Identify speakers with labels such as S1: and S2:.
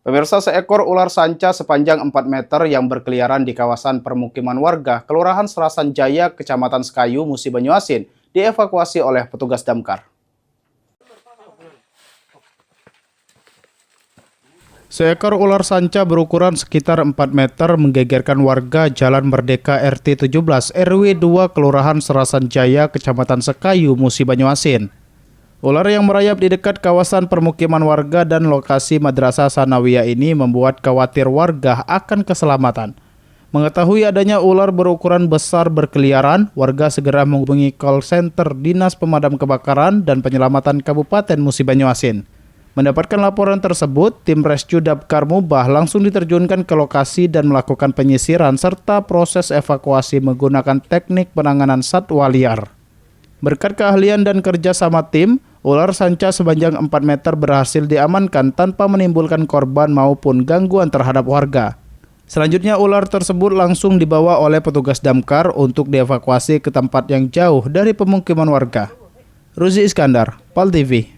S1: Pemirsa, seekor ular sanca sepanjang 4 meter yang berkeliaran di kawasan permukiman warga, Kelurahan Serasan Jaya, Kecamatan Sekayu, Musi Banyuasin, dievakuasi oleh petugas damkar. Seekor ular sanca berukuran sekitar 4 meter menggegerkan warga Jalan Merdeka RT 17 RW 2 Kelurahan Serasan Jaya, Kecamatan Sekayu, Musi Banyuasin. Ular yang merayap di dekat kawasan permukiman warga dan lokasi Madrasah Sanawiyah ini membuat khawatir warga akan keselamatan. Mengetahui adanya ular berukuran besar berkeliaran, warga segera menghubungi call center Dinas Pemadam Kebakaran dan Penyelamatan Kabupaten Musi Banyuasin. Mendapatkan laporan tersebut, tim rescue Damkar Mubah langsung diterjunkan ke lokasi dan melakukan penyisiran serta proses evakuasi menggunakan teknik penanganan satwa liar. Berkat keahlian dan kerja sama tim, ular sanca sepanjang 4 meter berhasil diamankan tanpa menimbulkan korban maupun gangguan terhadap warga. Selanjutnya ular tersebut langsung dibawa oleh petugas damkar untuk dievakuasi ke tempat yang jauh dari pemukiman warga. Ruzi Iskandar, PAL TV.